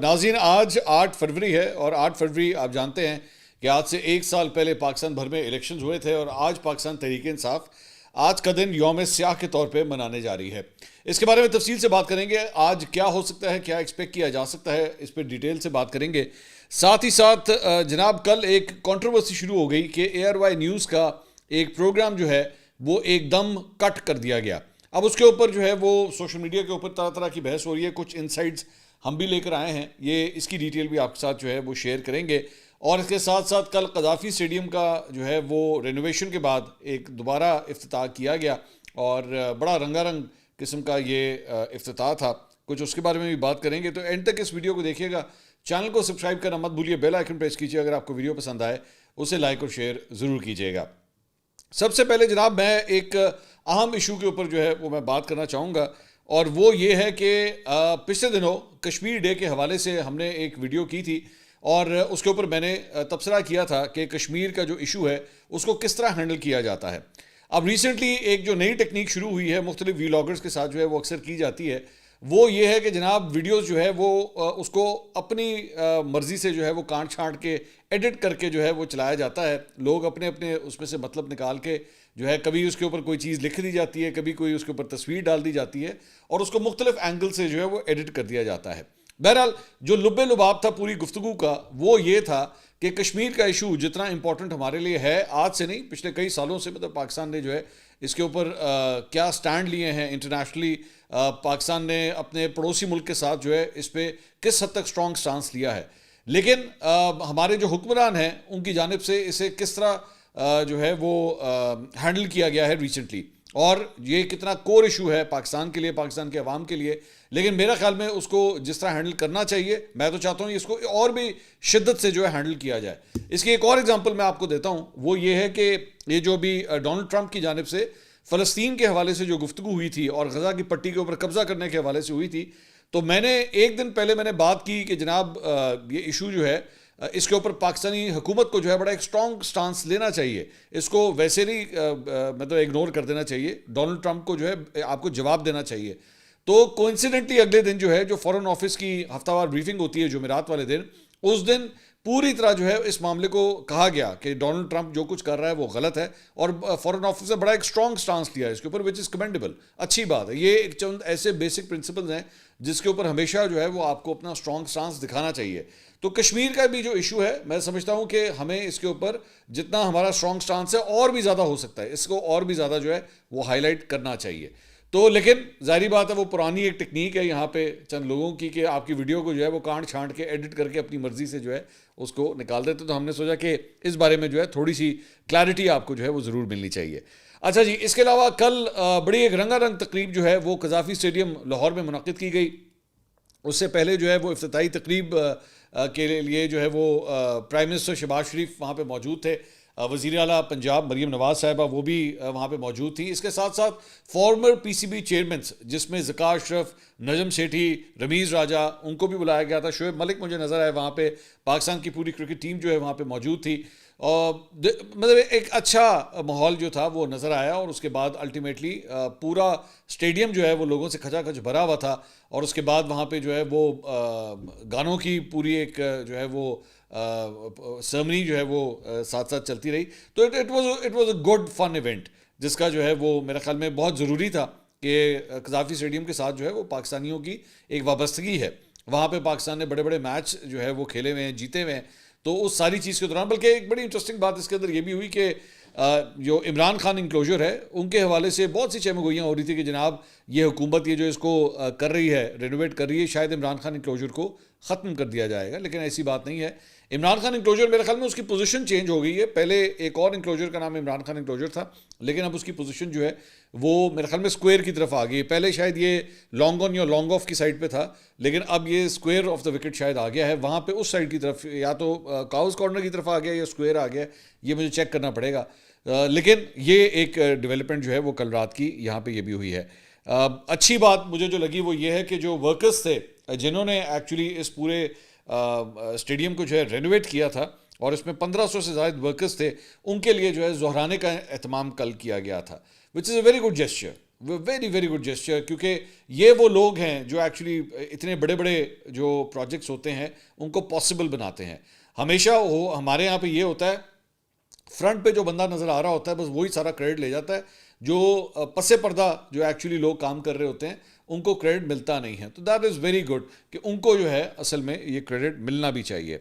ناظرین، آج 8 فروری ہے اور 8 فروری آپ جانتے ہیں کہ آج سے 1 سال پہلے پاکستان بھر میں الیکشنز ہوئے تھے اور آج پاکستان تحریک انصاف آج کا دن یوم سیاہ کے طور پہ منانے جا رہی ہے۔ اس کے بارے میں تفصیل سے بات کریں گے، آج کیا ہو سکتا ہے، کیا ایکسپیکٹ کیا جا سکتا ہے، اس پہ ڈیٹیل سے بات کریں گے۔ ساتھ ہی ساتھ جناب کل ایک کنٹروورسی شروع ہو گئی کہ ARY نیوز کا ایک پروگرام جو ہے وہ ایک دم کٹ کر دیا گیا۔ اب اس کے اوپر جو ہے وہ سوشل میڈیا کے اوپر طرح طرح کی بحث ہو رہی ہے، کچھ انسائٹس ہم بھی لے کر آئے ہیں، یہ اس کی ڈیٹیل بھی آپ کے ساتھ جو ہے وہ شیئر کریں گے۔ اور اس کے ساتھ ساتھ کل قذافی اسٹیڈیم کا جو ہے وہ رینوویشن کے بعد ایک دوبارہ افتتاح کیا گیا اور بڑا رنگا رنگ قسم کا یہ افتتاح تھا، کچھ اس کے بارے میں بھی بات کریں گے۔ تو اینڈ تک اس ویڈیو کو دیکھیے گا، چینل کو سبسکرائب کرنا مت بھولیے، بیل آئیکن پریس کیجیے، اگر آپ کو ویڈیو پسند آئے اسے لائک اور شیئر ضرور کیجیے گا۔ سب سے پہلے جناب میں ایک اہم ایشو کے اوپر جو ہے وہ میں بات کرنا چاہوں گا، اور وہ یہ ہے کہ پچھلے دنوں کشمیر ڈے کے حوالے سے ہم نے ایک ویڈیو کی تھی اور اس کے اوپر میں نے تبصرہ کیا تھا کہ کشمیر کا جو ایشو ہے اس کو کس طرح ہینڈل کیا جاتا ہے۔ اب ریسنٹلی ایک جو نئی ٹیکنیک شروع ہوئی ہے مختلف ویلاگرز کے ساتھ جو ہے وہ اکثر کی جاتی ہے، وہ یہ ہے کہ جناب ویڈیوز جو ہے وہ اس کو اپنی مرضی سے جو ہے وہ کانٹ چھانٹ کے ایڈٹ کر کے جو ہے وہ چلایا جاتا ہے۔ لوگ اپنے اپنے اس میں سے مطلب نکال کے جو ہے کبھی اس کے اوپر کوئی چیز لکھ دی جاتی ہے، کبھی کوئی اس کے اوپر تصویر ڈال دی جاتی ہے اور اس کو مختلف اینگل سے جو ہے وہ ایڈٹ کر دیا جاتا ہے۔ بہرحال جو لب لباب تھا پوری گفتگو کا وہ یہ تھا کہ کشمیر کا ایشو جتنا امپورٹنٹ ہمارے لیے ہے، آج سے نہیں پچھلے کئی سالوں سے، مطلب پاکستان نے جو ہے اس کے اوپر کیا سٹینڈ لیے ہیں انٹرنیشنلی، پاکستان نے اپنے پڑوسی ملک کے ساتھ جو ہے اس پہ کس حد تک سٹرانگ سٹانس لیا ہے، لیکن ہمارے جو حکمران ہیں ان کی جانب سے اسے کس طرح جو ہے وہ ہینڈل کیا گیا ہے ریسنٹلی، اور یہ کتنا کور ایشو ہے پاکستان کے لیے، پاکستان کے عوام کے لیے۔ لیکن میرا خیال میں اس کو جس طرح ہینڈل کرنا چاہیے، میں تو چاہتا ہوں اس کو اور بھی شدت سے جو ہے ہینڈل کیا جائے۔ اس کی ایک اور ایگزامپل میں آپ کو دیتا ہوں، وہ یہ ہے کہ یہ جو بھی ڈونلڈ ٹرمپ کی جانب سے فلسطین کے حوالے سے جو گفتگو ہوئی تھی اور غزہ کی پٹی کے اوپر قبضہ کرنے کے حوالے سے ہوئی تھی، تو میں نے ایک دن پہلے میں نے بات کی کہ جناب یہ ایشو جو ہے اس کے اوپر پاکستانی حکومت کو جو ہے بڑا ایک سٹرانگ سٹانس لینا چاہیے، اس کو ویسے نہیں مطلب اگنور کر دینا چاہیے، ڈونلڈ ٹرمپ کو جو ہے آپ کو جواب دینا چاہیے۔ تو کوئنسیڈنٹلی اگلے دن جو ہے جو فارن آفس کی ہفتہ وار بریفنگ ہوتی ہے جمعرات والے دن، اس دن پوری طرح جو ہے اس معاملے کو کہا گیا کہ ڈونلڈ ٹرمپ جو کچھ کر رہا ہے وہ غلط ہے، اور فارن آفس نے بڑا ایک سٹرانگ سٹانس لیا ہے اس کے اوپر، وچ از کمینڈیبل، اچھی بات ہے۔ یہ ایک چند ایسے بیسک پرنسپلز ہیں جس کے اوپر ہمیشہ جو ہے وہ آپ کو اپنا سٹرانگ سٹانس دکھانا چاہیے۔ تو کشمیر کا بھی جو ایشو ہے میں سمجھتا ہوں کہ ہمیں اس کے اوپر جتنا ہمارا سٹرانگ سٹانس ہے اور بھی زیادہ ہو سکتا ہے، اس کو اور بھی زیادہ جو ہے وہ ہائی لائٹ کرنا چاہیے۔ تو لیکن ظاہری بات ہے وہ پرانی ایک ٹیکنیک ہے یہاں پہ چند لوگوں کی کہ آپ کی ویڈیو کو جو ہے وہ کانٹ چھانٹ کے ایڈٹ کر کے اپنی مرضی سے جو ہے اس کو نکال دیتے، تو ہم نے سوچا کہ اس بارے میں جو ہے تھوڑی سی کلیئرٹی آپ کو جو ہے وہ ضرور ملنی چاہیے۔ اچھا جی، اس کے علاوہ کل بڑی ایک رنگا رنگ تقریب جو ہے وہ قذافی اسٹیڈیم لاہور میں منعقد کی گئی۔ اس سے پہلے جو ہے وہ افتتاحی تقریب کے لیے جو ہے وہ پرائم منسٹر شہباز شریف وہاں پہ موجود تھے، وزیر اعلیٰ پنجاب مریم نواز صاحبہ وہ بھی وہاں پہ موجود تھی۔ اس کے ساتھ ساتھ فارمر PCB چیئرمینس جس میں ذکا اشرف، نجم سیٹھی، رمیز راجہ، ان کو بھی بلایا گیا تھا، شعیب ملک مجھے نظر آئے وہاں پہ، پاکستان کی پوری کرکٹ ٹیم جو ہے وہاں پہ موجود تھی، اور مطلب ایک اچھا ماحول جو تھا وہ نظر آیا۔ اور اس کے بعد الٹیمیٹلی پورا اسٹیڈیم جو ہے وہ لوگوں سے کھچا کھچ بھرا ہوا تھا، اور اس کے بعد وہاں پہ جو ہے وہ گانوں کی پوری ایک جو ہے وہ سرمنی جو ہے وہ ساتھ ساتھ چلتی رہی۔ تو it was a good fun event, جس کا جو ہے وہ میرے خیال میں بہت ضروری تھا کہ قذافی اسٹیڈیم کے ساتھ جو ہے وہ پاکستانیوں کی ایک وابستگی ہے، وہاں پہ پاکستان نے بڑے بڑے میچ جو ہے وہ کھیلے ہوئے ہیں، جیتے ہوئے ہیں۔ تو اس ساری چیز کے دوران بلکہ ایک بڑی انٹرسٹنگ بات اس کے اندر یہ بھی ہوئی کہ جو عمران خان انکلوجر ہے ان کے حوالے سے بہت سی چہمہ گوئیاں ہو رہی تھی کہ جناب یہ حکومت یہ جو اس کو کر رہی ہے، رینوویٹ کر رہی ہے، شاید عمران خان انکلوجر کو ختم کر دیا جائے گا، لیکن ایسی بات نہیں ہے۔ عمران خان انکلوجر میرے خیال میں اس کی پوزیشن چینج ہو گئی ہے، پہلے ایک اور انکلوجر کا نام عمران خان انکلوجر تھا، لیکن اب اس کی پوزیشن جو ہے وہ میرے خیال میں اسکوائر کی طرف آ گئی ہے۔ پہلے شاید یہ لانگ آن یا لانگ آف کی سائڈ پہ تھا، لیکن اب یہ اسکوائر آف دا وکٹ شاید آ گیا ہے، وہاں پہ اس سائڈ کی طرف یا تو کاؤز کارنر کی طرف آ گیا یا اسکوائر آ گیا، یہ مجھے چیک کرنا پڑے گا، لیکن یہ ایک ڈیولپمنٹ جو ہے وہ کل رات کی یہاں پہ یہ بھی ہوئی ہے۔ اچھی بات مجھے جو لگی وہ یہ ہے کہ جو ورکرز تھے جنہوں نے ایکچولی اس پورے اسٹیڈیم کو جو ہے رینوویٹ کیا تھا، اور اس میں 1500 سے زائد ورکرز تھے، ان کے لیے جو ہے ظہرانے کا اہتمام کل کیا گیا تھا، which is a very good gesture. Very very good gesture, کیونکہ یہ وہ لوگ ہیں جو ایکچولی اتنے بڑے بڑے جو پروجیکٹس ہوتے ہیں ان کو پاسبل بناتے ہیں. ہمیشہ وہ ہمارے یہاں پہ یہ ہوتا ہے, فرنٹ پہ جو بندہ نظر آ رہا ہوتا ہے بس وہی سارا کریڈٹ لے جاتا ہے, جو پس پردہ جو ایکچولی لوگ کام کر رہے ہوتے ہیں ان کو کریڈٹ ملتا نہیں ہے. تو دیٹ از ویری گڈ کہ ان کو جو ہے اصل میں یہ کریڈٹ ملنا بھی چاہیے.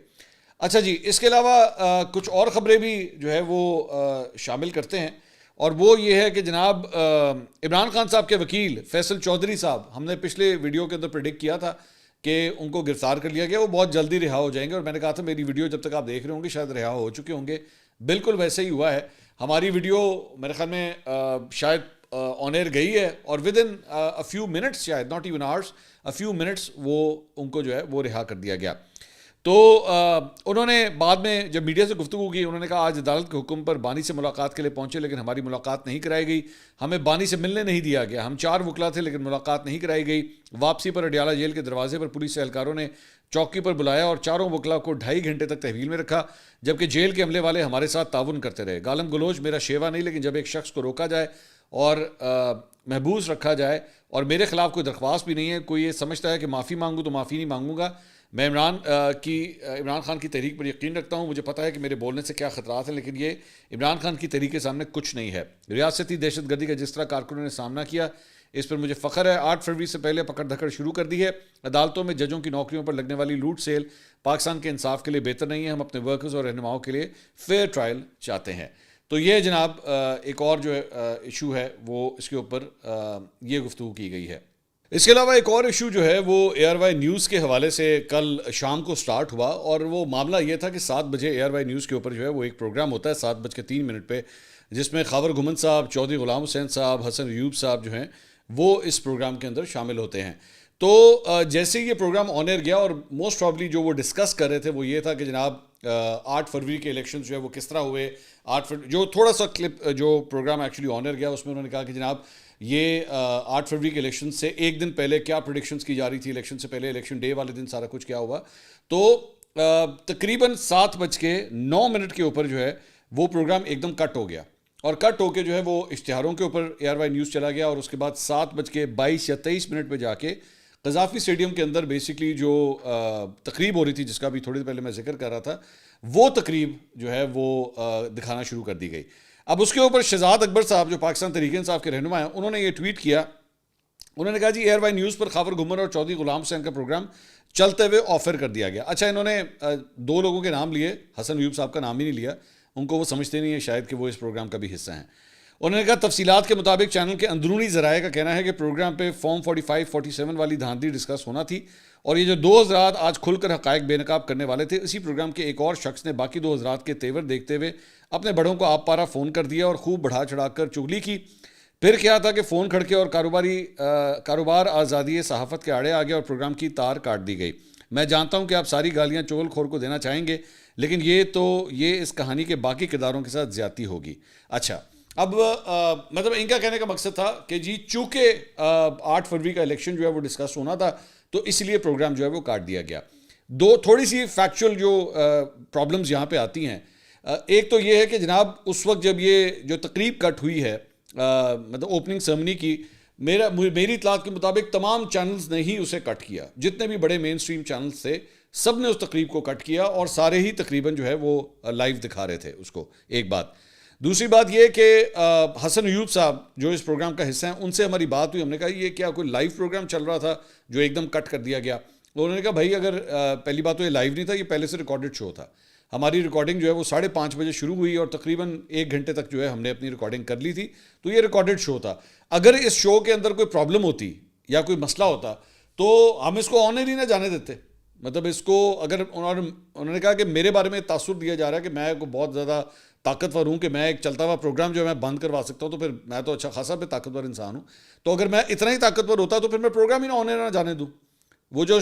اچھا جی, اس کے علاوہ کچھ اور خبریں بھی جو ہے وہ شامل کرتے ہیں, اور وہ یہ ہے کہ جناب عمران خان صاحب کے وکیل فیصل چودھری صاحب, ہم نے پچھلے ویڈیو کے اندر پریڈکٹ کیا تھا کہ ان کو گرفتار کر لیا گیا, وہ بہت جلدی رہا ہو جائیں گے, اور میں نے کہا تھا میری ویڈیو جب تک آپ دیکھ رہے ہوں گے شاید رہا ہو چکے ہوں گے. بالکل ویسے ہی ہوا ہے. ہماری ویڈیو میرے خیال میں شاید آن ایئر گئی ہے, اور within a few minutes, شاید not even hours, a few minutes وہ ان کو جو ہے وہ رہا کر دیا گیا. تو انہوں نے بعد میں جب میڈیا سے گفتگو کی, انہوں نے کہا آج عدالت کے حکم پر بانی سے ملاقات کے لیے پہنچے لیکن ہماری ملاقات نہیں کرائی گئی, ہمیں بانی سے ملنے نہیں دیا گیا, ہم 4 وکلا تھے لیکن ملاقات نہیں کرائی گئی. واپسی پر اڈیالہ جیل کے دروازے پر پولیس اہلکاروں نے چوکی پر بلایا اور 4 وکلا کو 2.5 گھنٹے تک تحویل میں رکھا, جبکہ جیل کے عملے والے ہمارے ساتھ تعاون کرتے رہے. گالم گلوچ میرا شیوا نہیں, لیکن جب ایک شخص کو روکا جائے اور محبوس رکھا جائے اور میرے خلاف کوئی درخواست بھی نہیں ہے, کوئی یہ سمجھتا ہے کہ معافی مانگوں تو معافی نہیں مانگوں گا. میں عمران خان کی تحریک پر یقین رکھتا ہوں, مجھے پتہ ہے کہ میرے بولنے سے کیا خطرات ہیں, لیکن یہ عمران خان کی تحریک کے سامنے کچھ نہیں ہے. ریاستی دہشت گردی کا جس طرح کارکنوں نے سامنا کیا اس پر مجھے فخر ہے. 8 فروری سے پہلے پکڑ دھکڑ شروع کر دی ہے. عدالتوں میں ججوں کی نوکریوں پر لگنے والی لوٹ سیل پاکستان کے انصاف کے لیے بہتر نہیں ہے. ہم اپنے ورکرز اور رہنماؤں کے لیے فیئر ٹرائل چاہتے ہیں. تو یہ جناب ایک اور جو ایشو ہے وہ اس کے اوپر یہ گفتگو کی گئی ہے. اس کے علاوہ ایک اور ایشو جو ہے وہ اے آر وائی نیوز کے حوالے سے کل شام کو سٹارٹ ہوا, اور وہ معاملہ یہ تھا کہ 7 بجے اے آر وائی نیوز کے اوپر جو ہے وہ ایک پروگرام ہوتا ہے 7:03 پہ, جس میں خاور گھمن صاحب, چودھری غلام حسین صاحب, حسن ایوب صاحب جو ہیں وہ اس پروگرام کے اندر شامل ہوتے ہیں. تو جیسے یہ پروگرام آن ایئر گیا, اور موسٹ پرابلی جو وہ ڈسکس کر رہے تھے وہ یہ تھا کہ جناب 8 فروری کے الیکشن جو ہے وہ کس طرح ہوئے. جو تھوڑا سا کلپ جو پروگرام ایکچولی آن ایئر گیا اس میں انہوں نے کہا کہ جناب یہ 8 فروری کے الیکشن سے ایک دن پہلے کیا پریڈکشنز کی جا رہی تھی, الیکشن سے پہلے الیکشن ڈے والے دن سارا کچھ کیا ہوا. تو تقریباً 7:09 کے اوپر جو ہے وہ پروگرام ایک دم کٹ ہو گیا, اور کٹ ہو کے جو ہے وہ اشتہاروں کے اوپر اے آر وائی نیوز چلا گیا, اور اس کے بعد 7:22 یا 23 پہ جا کے قذافی اسٹیڈیم کے اندر بیسکلی جو تقریب ہو رہی تھی جس کا بھی تھوڑی دیر پہلے میں ذکر کر رہا تھا, وہ تقریب جو ہے وہ دکھانا شروع کر دی گئی. اب اس کے اوپر شہزاد اکبر صاحب جو پاکستان تحریک انصاف کے رہنما ہیں, انہوں نے یہ ٹویٹ کیا. انہوں نے کہا جی اے آر وائی نیوز پر خاور گھمر اور چودھری غلام حسین کا پروگرام چلتے ہوئے آفر کر دیا گیا. اچھا, انہوں نے 2 لوگوں کے نام لیے, حسن ایوب صاحب کا نام ہی نہیں لیا, ان کو وہ سمجھتے نہیں ہیں شاید کہ وہ اس پروگرام کا بھی حصہ ہیں. انہوں نے کہا تفصیلات کے مطابق چینل کے اندرونی ذرائع کا کہنا ہے کہ پروگرام پہ فارم 45-47 والی دھاندلی ڈسکس ہونا تھی, اور یہ جو 2 حضرات آج کھل کر حقائق بے نقاب کرنے والے تھے, اسی پروگرام کے ایک اور شخص نے باقی 2 حضرات کے تیور دیکھتے ہوئے اپنے بڑوں کو آپ پارا فون کر دیا اور خوب بڑھا چڑھا کر چغلی کی. پھر کیا تھا کہ فون کھڑکے اور کاروبار آزادی صحافت کے آڑے آ گیا اور پروگرام کی تار کاٹ دی گئی. میں جانتا ہوں کہ آپ ساری گالیاں چغل خور کو دینا چاہیں گے, لیکن یہ اس کہانی کے باقی کرداروں کے ساتھ زیادتی ہوگی. اچھا, اب مطلب ان کا کہنے کا مقصد تھا کہ جی چونکہ 8 فروری کا الیکشن جو ہے وہ ڈسکس ہونا تھا تو اس لیے پروگرام جو ہے وہ کاٹ دیا گیا. تھوڑی سی فیکچول جو پرابلمز یہاں پہ آتی ہیں. ایک تو یہ ہے کہ جناب اس وقت جب یہ جو تقریب کٹ ہوئی ہے مطلب اوپننگ سرمنی کی, میری اطلاعات کے مطابق تمام چینلز نے ہی اسے کٹ کیا, جتنے بھی بڑے مین سٹریم چینلز تھے سب نے اس تقریب کو کٹ کیا, اور سارے ہی تقریباً جو ہے وہ لائیو دکھا رہے تھے اس کو. ایک بات. دوسری بات یہ کہ حسن ایوب صاحب جو اس پروگرام کا حصہ ہیں, ان سے ہماری بات ہوئی, ہم نے کہا یہ کیا کوئی لائیو پروگرام چل رہا تھا جو ایک دم کٹ کر دیا گیا؟ انہوں نے کہا بھائی اگر پہلی بات تو یہ لائیو نہیں تھا, یہ پہلے سے ریکارڈڈ شو تھا. ہماری ریکارڈنگ جو ہے وہ 5:30 بجے شروع ہوئی اور تقریباً 1 گھنٹے تک جو ہے ہم نے اپنی ریکارڈنگ کر لی تھی, تو یہ ریکارڈڈ شو تھا. اگر اس شو کے اندر کوئی پرابلم ہوتی یا کوئی مسئلہ ہوتا تو ہم اس کو آن ایئر ہی نہ جانے دیتے. مطلب اس کو اگر انہوں نے کہا کہ میرے بارے میں تاثر دیا جا رہا ہے کہ میں بہت زیادہ طاقتور ہوں کہ میں ایک چلتا ہوا پروگرام جو ہے میں بند کروا سکتا ہوں, تو پھر میں تو اچھا خاصا پہ طاقتور انسان ہوں, تو اگر میں اتنا ہی طاقتور ہوتا تو پھر میں پروگرام ہی آن ایئر نہ جانے دوں. وہ جو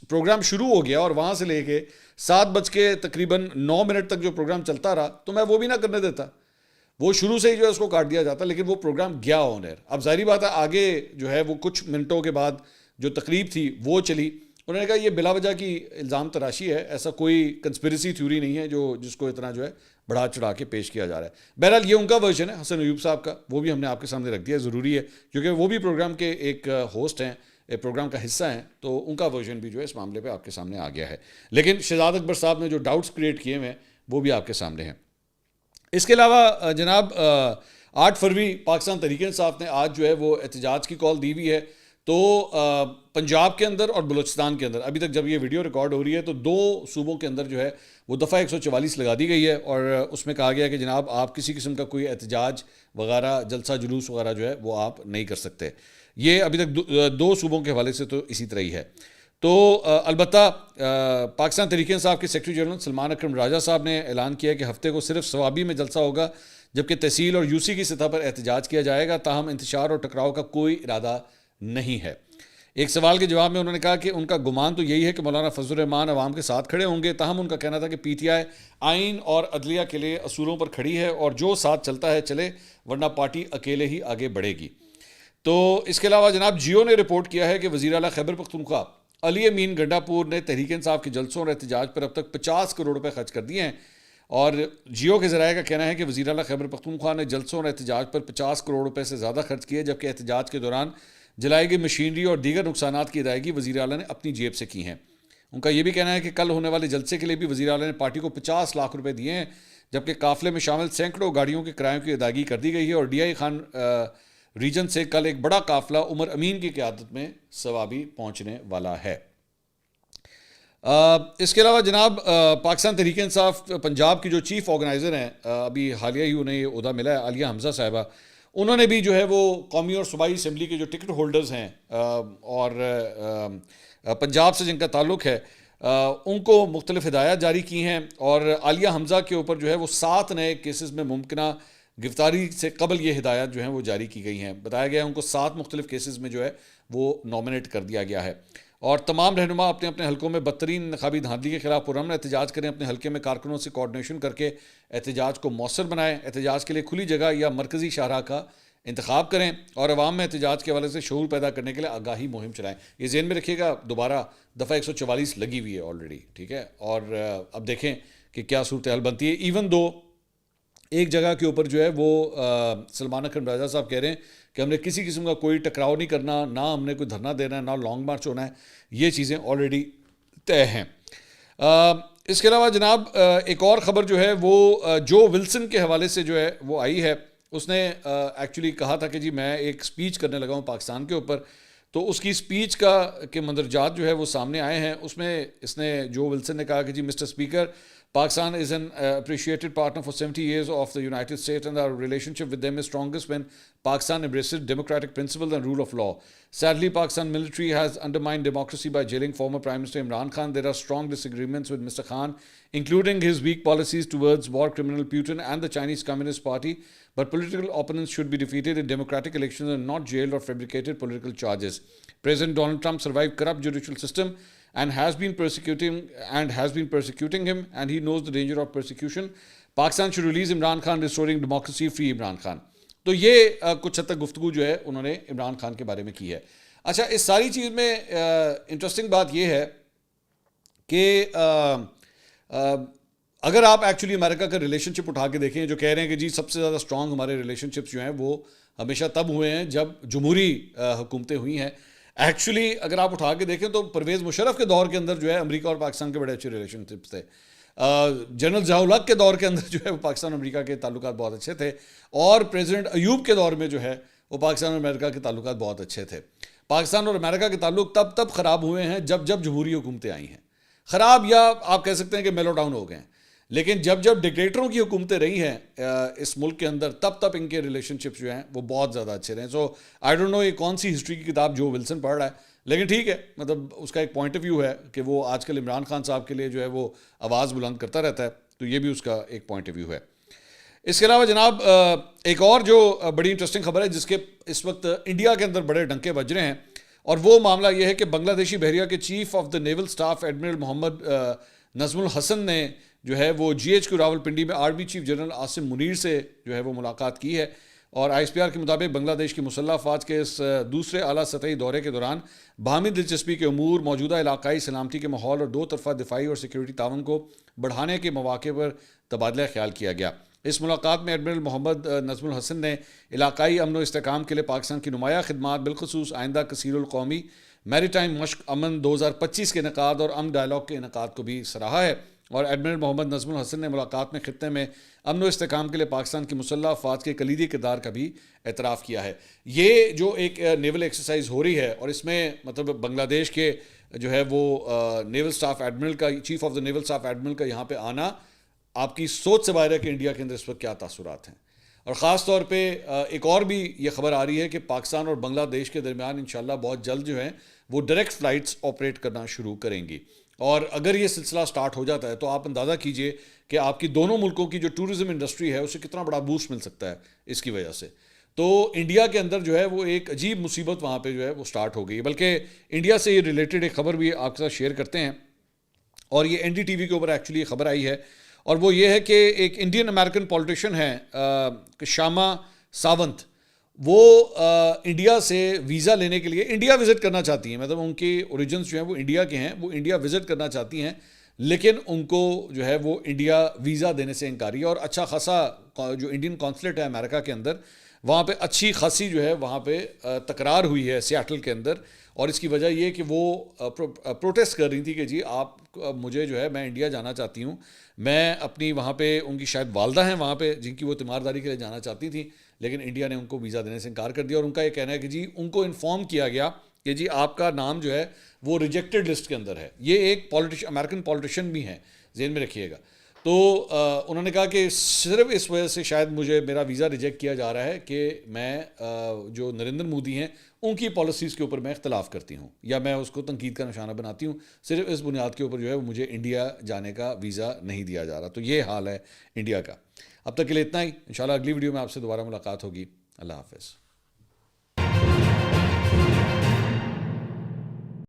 پروگرام شروع ہو گیا اور وہاں سے لے کے 7:09 تک جو پروگرام چلتا رہا تو میں وہ بھی نہ کرنے دیتا, وہ شروع سے ہی جو ہے اس کو کاٹ دیا جاتا, لیکن وہ پروگرام گیا آن ایئر. اب ظاہری بات ہے آگے جو ہے وہ کچھ منٹوں کے بعد جو تقریب تھی وہ چلی, انہوں نے کہا یہ بلا وجہ کی الزام تراشی ہے, ایسا کوئی کنسپریسی تھیوری نہیں ہے جس کو اتنا جو ہے بڑھا چڑھا کے پیش کیا جا رہا ہے. بہرحال یہ ان کا ورژن ہے حسن ایوب صاحب کا, وہ بھی ہم نے آپ کے سامنے رکھ دیا, ضروری ہے کیونکہ وہ بھی پروگرام کے ایک ہوسٹ ہیں, پروگرام کا حصہ ہیں, تو ان کا ورژن بھی جو ہے اس معاملے پہ آپ کے سامنے آ گیا ہے. لیکن شہزاد اکبر صاحب نے جو ڈاؤٹس کریٹ کیے ہوئے ہیں وہ بھی آپ کے سامنے ہیں. اس کے علاوہ جناب 8 فروری پاکستان تحریک انصاف نے آج جو ہے وہ احتجاج کی کال دی ہوئی ہے. تو پنجاب کے اندر اور بلوچستان کے اندر ابھی تک جب یہ ویڈیو ریکارڈ ہو رہی ہے تو 2 صوبوں کے اندر جو ہے وہ دفعہ 144 لگا دی گئی ہے, اور اس میں کہا گیا کہ جناب آپ کسی قسم کا کوئی احتجاج وغیرہ جلسہ جلوس وغیرہ جو ہے وہ آپ نہیں کر سکتے. یہ ابھی تک 2 صوبوں کے حوالے سے تو اسی طرح ہی ہے. تو البتہ پاکستان تحریک انصاف کے سیکرٹری جنرل سلمان اکرم راجہ صاحب نے اعلان کیا کہ ہفتے کو صرف ثوابی میں جلسہ ہوگا, جبکہ تحصیل اور یو سی کی سطح پر احتجاج کیا جائے گا, تاہم انتشار اور ٹکراؤ کا کوئی ارادہ نہیں ہے. ایک سوال کے جواب میں انہوں نے کہا کہ ان کا گمان تو یہی ہے کہ مولانا فضل الرحمان عوام کے ساتھ کھڑے ہوں گے, تاہم ان کا کہنا تھا کہ پی ٹی آئی آئین اور عدلیہ کے لیے اصولوں پر کھڑی ہے اور جو ساتھ چلتا ہے چلے, ورنہ پارٹی اکیلے ہی آگے بڑھے گی. تو اس کے علاوہ جناب جیو نے رپورٹ کیا ہے کہ وزیر اعلیٰ خیبر پختونخوا علی امین گنڈا پور نے تحریک انصاف کے جلسوں اور احتجاج پر اب تک 50 کروڑ روپے خرچ کر دیے ہیں, اور جیو کے ذرائع کا کہنا ہے کہ وزیر اعلیٰ خیبر پختونخوا نے جلسوں اور احتجاج پر 50 کروڑ روپے سے زیادہ خرچ کیے, جبکہ احتجاج کے دوران جلائی گئی مشینری اور دیگر نقصانات کی ادائیگی وزیر اعلیٰ نے اپنی جیب سے کی ہیں. ان کا یہ بھی کہنا ہے کہ کل ہونے والے جلسے کے لیے بھی وزیر اعلیٰ نے پارٹی کو 50 لاکھ روپے دیے ہیں, جبکہ قافلے میں شامل سینکڑوں گاڑیوں کے کرایوں کی ادائیگی کر دی گئی ہے, اور ڈی آئی خان ریجن سے کل ایک بڑا قافلہ عمر امین کی قیادت میں ثوابی پہنچنے والا ہے. اس کے علاوہ جناب پاکستان تحریک انصاف پنجاب کی جو چیف آرگنائزر ہیں, ابھی حالیہ ہی انہیں یہ عہدہ ملا ہے, عالیہ حمزہ صاحبہ, انہوں نے بھی جو ہے وہ قومی اور صوبائی اسمبلی کے جو ٹکٹ ہولڈرز ہیں اور پنجاب سے جن کا تعلق ہے ان کو مختلف ہدایات جاری کی ہیں, اور عالیہ حمزہ کے اوپر جو ہے وہ 7 نئے کیسز میں ممکنہ گرفتاری سے قبل یہ ہدایات جو ہیں وہ جاری کی گئی ہیں. بتایا گیا ہے ان کو 7 مختلف کیسز میں جو ہے وہ نامنیٹ کر دیا گیا ہے, اور تمام رہنما اپنے اپنے حلقوں میں بدترین انتخابی دھاندلی کے خلاف پرامن احتجاج کریں, اپنے حلقے میں کارکنوں سے کوآرڈینیشن کر کے احتجاج کو مؤثر بنائیں, احتجاج کے لیے کھلی جگہ یا مرکزی شاہراہ کا انتخاب کریں, اور عوام میں احتجاج کے حوالے سے شعور پیدا کرنے کے لیے آگاہی مہم چلائیں. یہ ذہن میں رکھیے گا, دوبارہ دفعہ 144 لگی ہوئی ہے آلریڈی, ٹھیک ہے, اور اب دیکھیں کہ کیا صورتحال بنتی ہے. ایون دو ایک جگہ کے اوپر جو ہے وہ سلمان اکرم راجہ صاحب کہہ رہے ہیں کہ ہم نے کسی قسم کا کوئی ٹکراؤ نہیں کرنا, نہ ہم نے کوئی دھرنا دینا ہے, نہ لانگ مارچ ہونا ہے, یہ چیزیں آلریڈی طے ہیں. اس کے علاوہ جناب ایک اور خبر جو ہے وہ جو ولسن کے حوالے سے جو ہے وہ آئی ہے. اس نے ایکچولی کہا تھا کہ جی میں ایک سپیچ کرنے لگا ہوں پاکستان کے اوپر, تو اس کی سپیچ کے مندرجات جو ہے وہ سامنے آئے ہیں. اس میں اس نے جو ولسن نے کہا کہ جی mister speaker, Pakistan is an appreciated partner for 70 years of the United States, and our relationship with them is strongest when Pakistan embraces democratic principles and rule of law. Sadly, Pakistan military has undermined democracy by jailing former Prime Minister Imran Khan. There are strong disagreements with Mr. Khan, including his weak policies towards war criminal Putin and the Chinese Communist Party, but political opponents should be defeated in democratic elections and not jailed or fabricated political charges. President Donald Trump survived corrupt judicial system and has been persecuting him, and he knows the danger of persecution. Pakistan should release Imran Khan, restoring democracy, free Imran Khan. تو یہ کچھ حد تک گفتگو جو ہے انہوں نے عمران خان کے بارے میں کی ہے. اچھا, اس ساری چیز میں انٹرسٹنگ بات یہ ہے کہ اگر آپ ایکچولی امریکہ کا ریلیشن شپ اٹھا کے دیکھیں, جو کہہ رہے ہیں کہ جی سب سے زیادہ اسٹرانگ ہمارے ریلیشن شپس جو ہیں وہ ہمیشہ تب ہوئے ہیں جب جمہوری حکومتیں ہوئی ہیں. ایکچولی اگر آپ اٹھا کے دیکھیں تو پرویز مشرف کے دور کے اندر جو ہے امریکہ اور پاکستان کے بڑے اچھے ریلیشن شپس تھے. جنرل ضیاء الحق کے دور کے اندر جو ہے وہ پاکستان اور امریکہ کے تعلقات بہت اچھے تھے, اور پریزیڈنٹ ایوب کے دور میں جو ہے وہ پاکستان اور امریکہ کے تعلقات بہت اچھے تھے. پاکستان اور امریکہ کے تعلق تب خراب ہوئے ہیں جب جمہوری حکومتیں آئی ہیں. خراب یا آپ کہہ سکتے ہیں کہ میلو ڈاؤن ہو گئے ہیں, لیکن جب ڈکٹیٹروں کی حکومتیں رہی ہیں اس ملک کے اندر تب ان کے ریلیشن شپس جو ہیں وہ بہت زیادہ اچھے رہے ہیں. سو آئی ڈونٹ نو یہ کون سی ہسٹری کی کتاب جو ولسن پڑھ رہا ہے, لیکن ٹھیک ہے, مطلب اس کا ایک پوائنٹ آف ویو ہے کہ وہ آج کل عمران خان صاحب کے لیے جو ہے وہ آواز بلند کرتا رہتا ہے, تو یہ بھی اس کا ایک پوائنٹ آف ویو ہے. اس کے علاوہ جناب ایک اور جو بڑی انٹرسٹنگ خبر ہے جس کے اس وقت انڈیا کے اندر بڑے ڈنکے بج رہے ہیں, اور وہ معاملہ یہ ہے کہ بنگلہ دیشی بحریہ کے chief of the naval staff admiral Muhammad Nazmul Hassan نے جو ہے وہ GHQ راولپنڈی میں army chief general Asim Munir سے جو ہے وہ ملاقات کی ہے, اور ISPR کے مطابق بنگلہ دیش کی مسلح افواج کے اس دوسرے اعلیٰ سطحی دورے کے دوران باہمی دلچسپی کے امور، موجودہ علاقائی سلامتی کے ماحول اور دو طرفہ دفاعی اور سیکیورٹی تعاون کو بڑھانے کے مواقع پر تبادلہ خیال کیا گیا۔ اس ملاقات میں ایڈمرل محمد نظم الحسن نے علاقائی امن و استحکام کے لیے پاکستان کی نمایاں خدمات، بالخصوص آئندہ کثیر القومی میری ٹائم مشق امن 2025 کے انعقاد اور امن ڈائلاگ کے انعقاد کو بھی سراہا ہے۔ اور ایڈمرل محمد نظم الحسن نے ملاقات میں خطے میں امن و استحکام کے لیے پاکستان کی مسلح افواج کے کلیدی کردار کا بھی اعتراف کیا ہے۔ یہ جو ایک نیول ایکسرسائز ہو رہی ہے اور اس میں مطلب بنگلہ دیش کے جو ہے وہ نیول سٹاف ایڈمرل کا، chief of the naval staff admiral کا یہاں پہ آنا آپ کی سوچ سے باہر ہے کہ انڈیا کے اندر اس وقت کیا تاثرات ہیں۔ اور خاص طور پہ ایک اور بھی یہ خبر آ رہی ہے کہ پاکستان اور بنگلہ دیش کے درمیان انشاءاللہ بہت جلد جو ہیں وہ ڈائریکٹ فلائٹس آپریٹ کرنا شروع کریں گی، اور اگر یہ سلسلہ سٹارٹ ہو جاتا ہے تو آپ اندازہ کیجئے کہ آپ کی دونوں ملکوں کی جو ٹورزم انڈسٹری ہے اسے کتنا بڑا بوسٹ مل سکتا ہے اس کی وجہ سے۔ تو انڈیا کے اندر جو ہے وہ ایک عجیب مصیبت وہاں پہ جو ہے وہ سٹارٹ ہو گئی، بلکہ انڈیا سے یہ ریلیٹڈ ایک خبر بھی آپ کے ساتھ شیئر کرتے ہیں، اور یہ NDTV کے اوپر ایکچولی خبر آئی ہے، اور وہ یہ ہے کہ ایک انڈین امریکن پولیٹیشین ہے شاما ساونت، وہ انڈیا سے ویزا لینے کے لیے انڈیا وزٹ کرنا چاہتی ہیں، مطلب ان کی اوریجنز جو ہیں وہ انڈیا کے ہیں، وہ انڈیا وزٹ کرنا چاہتی ہیں، لیکن ان کو جو ہے وہ انڈیا ویزا دینے سے انکاری ہے۔ اور اچھا خاصا جو انڈین کونسلیٹ ہے امریکہ کے اندر، وہاں پہ اچھی خاصی جو ہے وہاں پہ تکرار ہوئی ہے سیاٹل کے اندر، اور اس کی وجہ یہ کہ وہ پروٹیسٹ کر رہی تھی کہ جی آپ مجھے جو ہے میں انڈیا جانا چاہتی ہوں، میں اپنی وہاں پہ ان کی شاید والدہ ہیں وہاں پہ جن کی وہ تیمارداری کے لیے جانا چاہتی تھیں، لیکن انڈیا نے ان کو ویزا دینے سے انکار کر دیا، اور ان کا یہ کہنا ہے کہ جی ان کو انفارم کیا گیا کہ جی آپ کا نام جو ہے وہ ریجیکٹڈ لسٹ کے اندر ہے۔ یہ ایک امریکن پولیٹیشین بھی ہیں، ذہن میں رکھیے گا۔ تو انہوں نے کہا کہ صرف اس وجہ سے شاید مجھے میرا ویزا ریجیکٹ کیا جا رہا ہے کہ میں جو نریندر مودی ہیں ان کی پالیسیز کے اوپر میں اختلاف کرتی ہوں، یا میں اس کو تنقید کا نشانہ بناتی ہوں، صرف اس بنیاد کے اوپر جو ہے مجھے انڈیا جانے کا ویزا نہیں دیا جا رہا۔ تو یہ حال ہے انڈیا کا۔ اب تک کے لیے اتنا ہی، انشاءاللہ اگلی ویڈیو میں آپ سے دوبارہ ملاقات ہوگی۔ اللہ حافظ۔